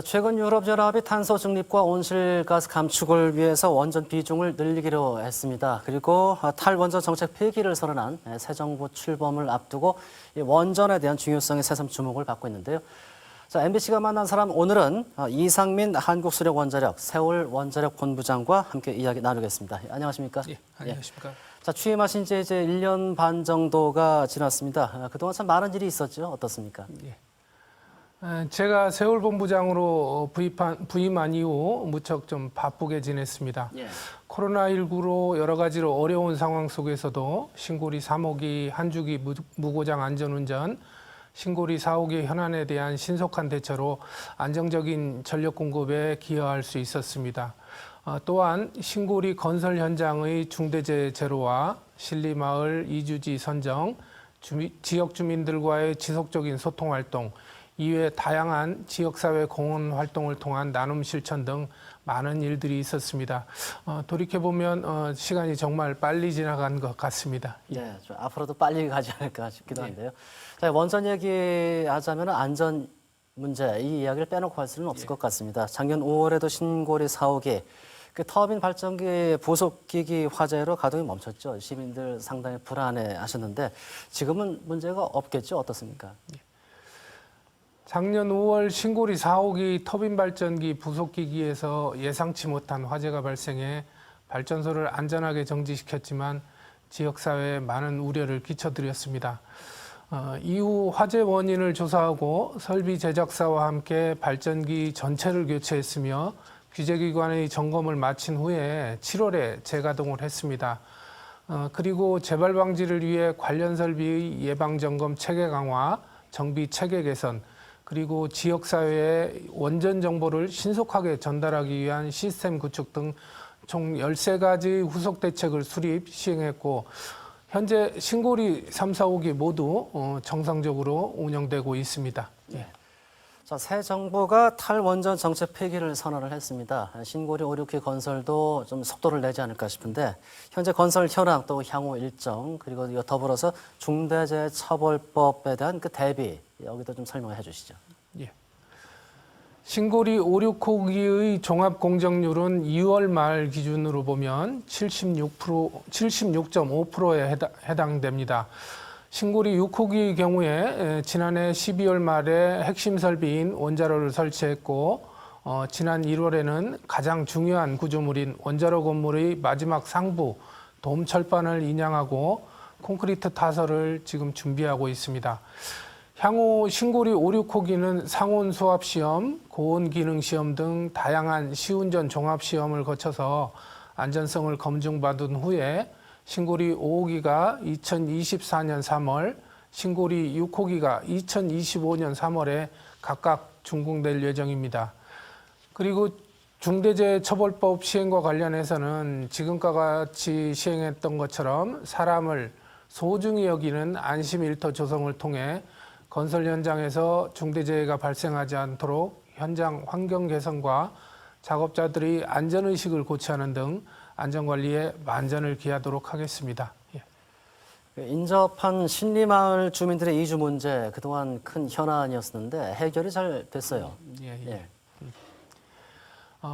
최근 유럽연합이 탄소 중립과 온실가스 감축을 위해서 원전 비중을 늘리기로 했습니다. 그리고 탈원전 정책 폐기를 선언한 새 정부 출범을 앞두고 이 원전에 대한 중요성이 새삼 주목을 받고 있는데요. 자, MBC가 만난 사람 오늘은 이상민 한국수력원자력 세월원자력 본부장과 함께 이야기 나누겠습니다. 안녕하십니까? 예, 안녕하십니까? 자, 취임하신 지 이제 1년 반 정도가 지났습니다. 그동안 참 많은 일이 있었죠. 어떻습니까? 예. 제가 세월본부장으로 부임한 이후 무척 좀 바쁘게 지냈습니다. 예. 코로나19로 여러 가지로 어려운 상황 속에서도 신고리 3호기 한주기 무고장 안전운전, 신고리 4호기 현안에 대한 신속한 대처로 안정적인 전력 공급에 기여할 수 있었습니다. 또한 신고리 건설 현장의 중대재해 제로와 신리마을 이주지 선정, 지역 주민들과의 지속적인 소통 활동, 이외 다양한 지역사회 공헌 활동을 통한 나눔 실천 등 많은 일들이 있었습니다. 돌이켜보면 시간이 정말 빨리 지나간 것 같습니다. 네, 좀 앞으로도 빨리 가지 않을까 싶기도 한데요. 자, 원전 얘기하자면 안전 문제, 이 이야기를 빼놓고 할 수는 없을 것 같습니다. 작년 5월에도 신고리 4호기 그 터빈 발전기 부속기기 화재로 가동이 멈췄죠. 시민들 상당히 불안해하셨는데 지금은 문제가 없겠죠? 어떻습니까? 작년 5월 신고리 4호기 터빈 발전기 부속기기에서 예상치 못한 화재가 발생해 발전소를 안전하게 정지시켰지만 지역사회에 많은 우려를 끼쳐드렸습니다. 이후 화재 원인을 조사하고 설비 제작사와 함께 발전기 전체를 교체했으며 규제기관의 점검을 마친 후에 7월에 재가동을 했습니다. 그리고 재발 방지를 위해 관련 설비의 예방점검 체계 강화, 정비 체계 개선, 그리고 지역사회에 원전 정보를 신속하게 전달하기 위한 시스템 구축 등 총 13가지 후속 대책을 수립, 시행했고 현재 신고리 3, 4호기 모두 정상적으로 운영되고 있습니다. 네. 자, 새 정부가 탈원전 정책 폐기를 선언을 했습니다. 신고리 5, 6기 건설도 좀 속도를 내지 않을까 싶은데 현재 건설 현황 또 향후 일정 그리고 이거 더불어서 중대재해처벌법에 대한 그 대비 여기도 좀 설명해 주시죠. 예. 신고리 5, 6호기의 종합 공정률은 2월 말 기준으로 보면 76.5%에 해당됩니다. 신고리 6호기의 경우에 지난해 12월 말에 핵심 설비인 원자로를 설치했고 지난 1월에는 가장 중요한 구조물인 원자로 건물의 마지막 상부 돔 철판을 인양하고 콘크리트 타설을 지금 준비하고 있습니다. 향후 신고리 5, 6호기는 상온 수압 시험, 고온 기능 시험 등 다양한 시운전 종합 시험을 거쳐서 안전성을 검증받은 후에 신고리 5호기가 2024년 3월, 신고리 6호기가 2025년 3월에 각각 준공될 예정입니다. 그리고 중대재해처벌법 시행과 관련해서는 지금과 같이 시행했던 것처럼 사람을 소중히 여기는 안심 일터 조성을 통해 건설 현장에서 중대재해가 발생하지 않도록 현장 환경 개선과 작업자들의 안전의식을 고취하는 등 안전관리에 만전을 기하도록 하겠습니다. 예. 인접한 신리마을 주민들의 이주 문제 그동안 큰 현안이었었는데 해결이 잘 됐어요. 예.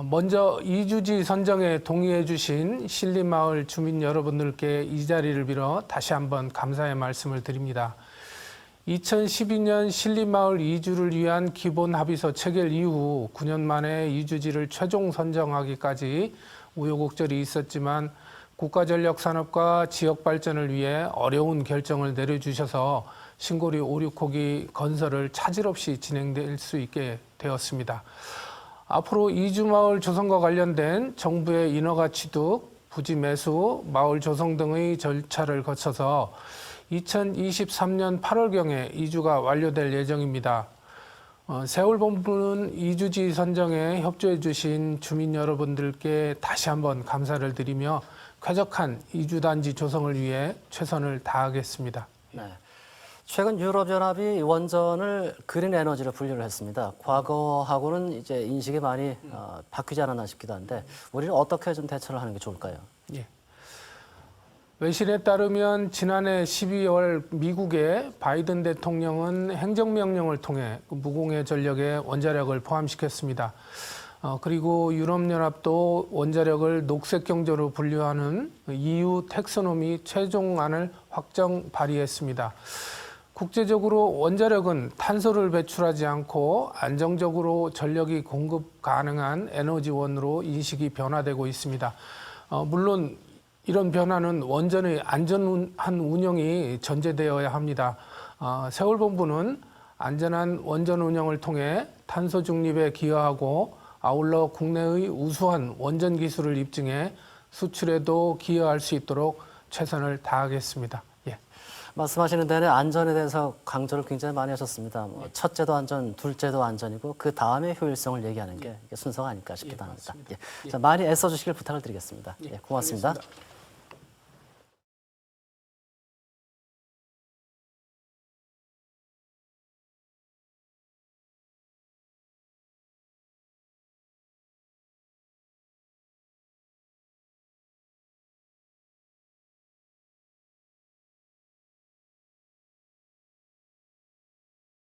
먼저 이주지 선정에 동의해 주신 신리마을 주민 여러분들께 이 자리를 빌어 다시 한번 감사의 말씀을 드립니다. 2012년 신리마을 이주를 위한 기본 합의서 체결 이후 9년 만에 이주지를 최종 선정하기까지 우여곡절이 있었지만 국가전력산업과 지역 발전을 위해 어려운 결정을 내려주셔서 신고리 5, 6호기 건설을 차질 없이 진행될 수 있게 되었습니다. 앞으로 이주마을 조성과 관련된 정부의 인허가 취득, 부지 매수, 마을 조성 등의 절차를 거쳐서 2023년 8월경에 이주가 완료될 예정입니다. 세월본부는 이주지 선정에 협조해 주신 주민 여러분들께 다시 한번 감사를 드리며 쾌적한 이주단지 조성을 위해 최선을 다하겠습니다. 네. 최근 유럽연합이 원전을 그린 에너지로 분류를 했습니다. 과거하고는 이제 인식이 많이 바뀌지 않았나 싶기도 한데 우리는 어떻게 좀 대처를 하는 게 좋을까요? 예. 외신에 따르면 지난해 12월 미국의 바이든 대통령은 행정명령을 통해 무공해 전력에 원자력을 포함시켰습니다. 그리고 유럽연합도 원자력을 녹색경제로 분류하는 EU 텍소노미 최종안을 확정 발의했습니다. 국제적으로 원자력은 탄소를 배출하지 않고 안정적으로 전력이 공급 가능한 에너지원으로 인식이 변화되고 있습니다. 물론 이런 변화는 원전의 안전한 운영이 전제되어야 합니다. 세월본부는 안전한 원전 운영을 통해 탄소 중립에 기여하고 아울러 국내의 우수한 원전 기술을 입증해 수출에도 기여할 수 있도록 최선을 다하겠습니다. 예. 말씀하시는 데는 안전에 대해서 강조를 굉장히 많이 하셨습니다. 뭐 첫째도 안전, 둘째도 안전이고 그 다음에 효율성을 얘기하는 게 이게 순서가 아닐까 싶기도 합니다. 예. 자, 많이 애써주시길 부탁을 드리겠습니다. 예, 고맙습니다. 알겠습니다.